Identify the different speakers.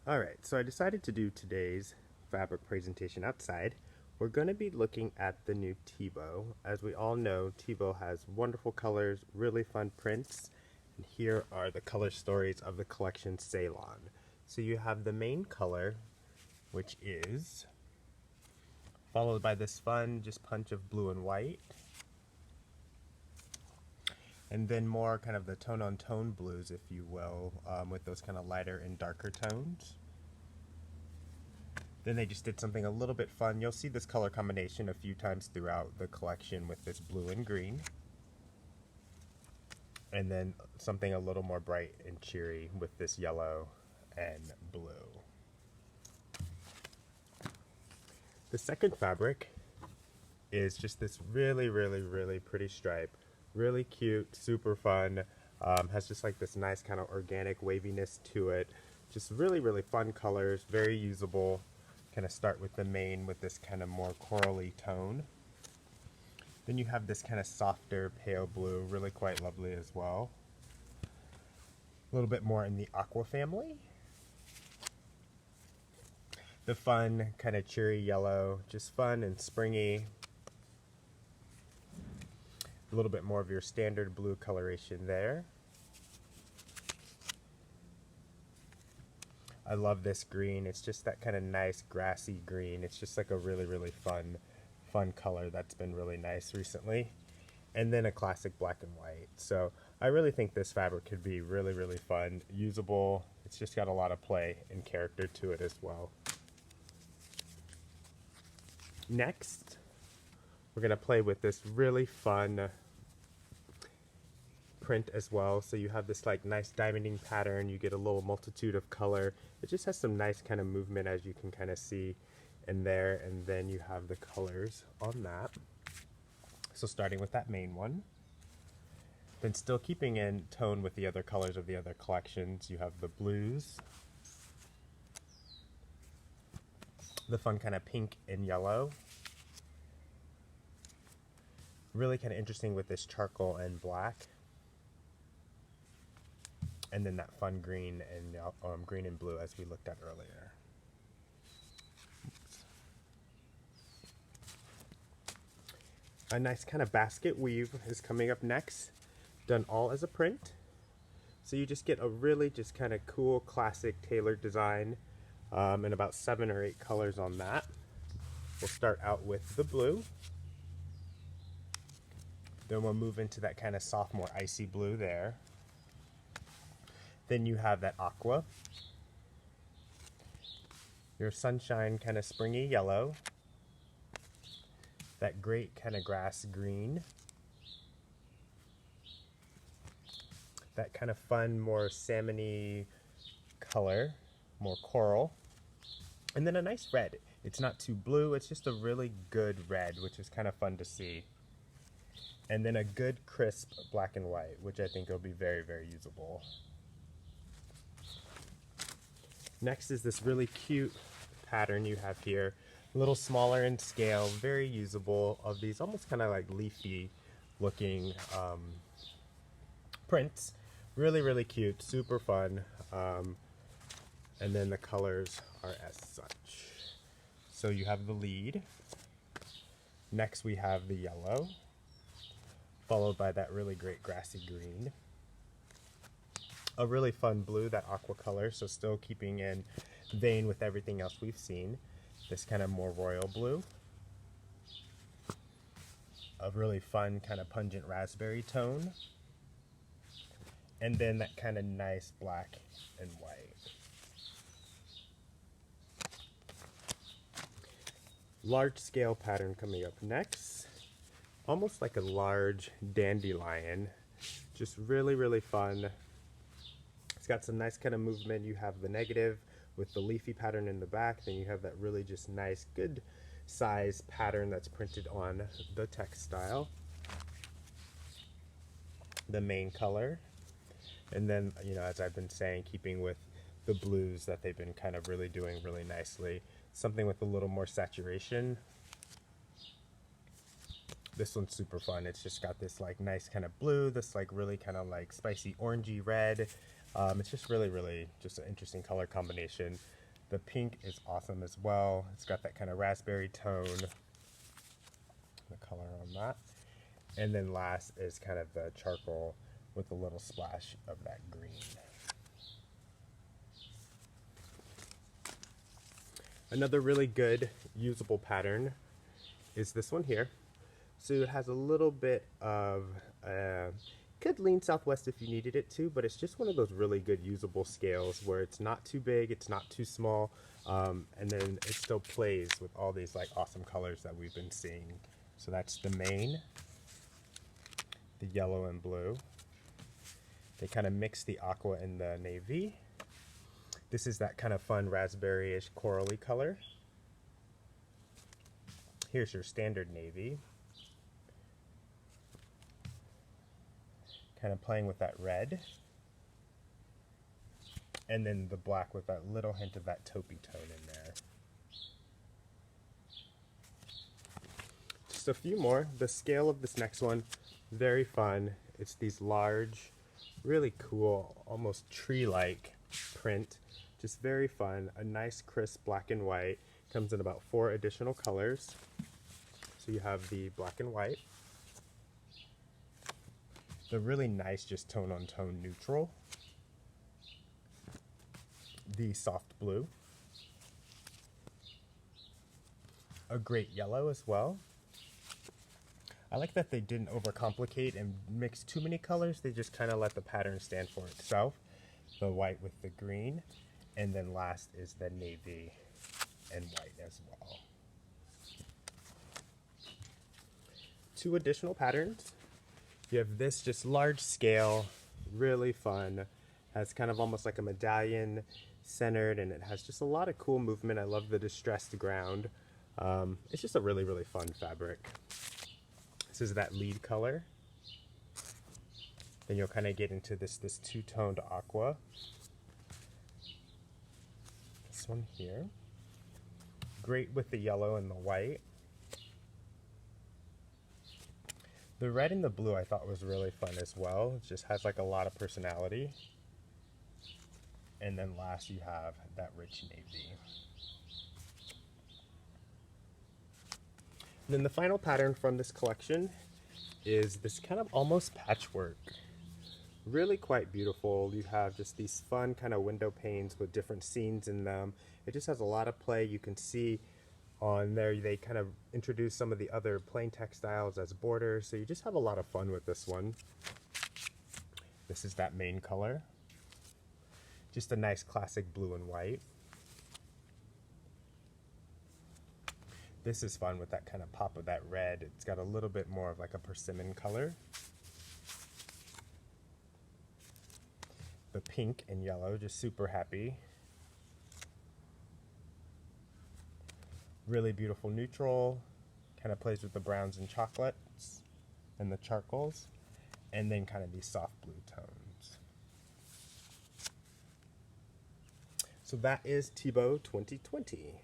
Speaker 1: Alright, so I decided to do today's fabric presentation outside. We're going to be looking at the new Thibaut. As we all know, Thibaut has wonderful colors, really fun prints, and here are the color stories of the collection Ceylon. So you have the main color, which is followed by this fun just punch of blue and white, and then more kind of the tone-on-tone blues, if you will, with those kind of lighter and darker tones. Then they just did something a little bit fun. You'll see this color combination a few times throughout the collection with this blue and green. And then something a little more bright and cheery with this yellow and blue. The second fabric is just this really, really, really pretty stripe. Really cute, super fun. Has just like this nice kind of organic waviness to it. Just really, really fun colors, very usable. Kind of start with the main with this kind of more corally tone. Then you have this kind of softer pale blue, really quite lovely as well. A little bit more in the aqua family. The fun kind of cheery yellow, just fun and springy. A little bit more of your standard blue coloration there. I love this green. It's just that kind of nice grassy green. It's just like a really, really fun color that's been really nice recently. And then a classic black and white. So I really think this fabric could be really, really fun, usable. It's just got a lot of play and character to it as well. Next, we're gonna play with this really fun print as well. So you have this like nice diamonding pattern. You get a little multitude of color. It just has some nice kind of movement, as you can kind of see in there. And then you have the colors on that. So starting with that main one, then still keeping in tone with the other colors of the other collections, you have the blues, the fun kind of pink and yellow. Really kind of interesting with this charcoal and black. And then that fun green and blue as we looked at earlier. A nice kind of basket weave is coming up next, done all as a print. So you just get a really just kind of cool classic tailored design, and about 7 or 8 colors on that. We'll start out with the blue. Then we'll move into that kind of soft, more icy blue there. Then you have that aqua, your sunshine kind of springy yellow, that great kind of grass green, that kind of fun, more salmon-y color, more coral, and then a nice red. It's not too blue, it's just a really good red, which is kind of fun to see. And then a good crisp black and white, which I think will be very, very usable. Next is this really cute pattern you have here, a little smaller in scale, very usable, of these almost kind of like leafy looking prints. Really, really cute, super fun, and then the colors are as such. So you have the lead, next we have the yellow, followed by that really great grassy green. A really fun blue, that aqua color, so still keeping in vein with everything else we've seen. This kind of more royal blue. A really fun kind of pungent raspberry tone. And then that kind of nice black and white. Large scale pattern coming up next. Almost like a large dandelion. Just really, really fun. It's got some nice kind of movement. You have the negative with the leafy pattern in the back. Then you have that really just nice, good size pattern that's printed on the textile. The main color. And then, you know, as I've been saying, keeping with the blues that they've been kind of really doing really nicely. Something with a little more saturation. This one's super fun. It's just got this like nice kind of blue, this like really kind of like spicy orangey red, It's just really just an interesting color combination. The pink is awesome as well. It's got that kind of raspberry tone, the color on that. And then last is kind of the charcoal with a little splash of that green. Another really good usable pattern is this one here. So it has a little bit of, could lean southwest if you needed it to, but it's just one of those really good usable scales where it's not too big, it's not too small, and then it still plays with all these like awesome colors that we've been seeing. So that's the main, the yellow and blue. They kind of mix the aqua and the navy. This is that kind of fun raspberry-ish corally color. Here's your standard navy. Kind of playing with that red. And then the black with that little hint of that taupey tone in there. Just a few more. The scale of this next one, very fun. It's these large, really cool, almost tree-like print. Just very fun. A nice crisp black and white. Comes in about 4 additional colors. So you have the black and white. The really nice just tone-on-tone neutral. The soft blue. A great yellow as well. I like that they didn't overcomplicate and mix too many colors. They just kind of let the pattern stand for itself. The white with the green. And then last is the navy and white as well. 2 additional patterns. You have this just large scale, really fun. Has kind of almost like a medallion centered, and it has just a lot of cool movement. I love the distressed ground. It's just a really fun fabric. This is that lead color. Then you'll kind of get into this two-toned aqua. This one here. Great with the yellow and the white. The red and the blue I thought was really fun as well. It just has like a lot of personality. And then last you have that rich navy. And then the final pattern from this collection is this kind of almost patchwork. Really quite beautiful. You have just these fun kind of window panes with different scenes in them. It just has a lot of play. You can see on there they kind of introduce some of the other plain textiles as borders, so you just have a lot of fun with this one. This is that main color. Just a nice classic blue and white. This is fun with that kind of pop of that red. It's got a little bit more of like a persimmon color. The pink and yellow, just super happy. Really beautiful neutral, kind of plays with the browns and chocolates and the charcoals, and then kind of these soft blue tones. So that is Thibaut 2020.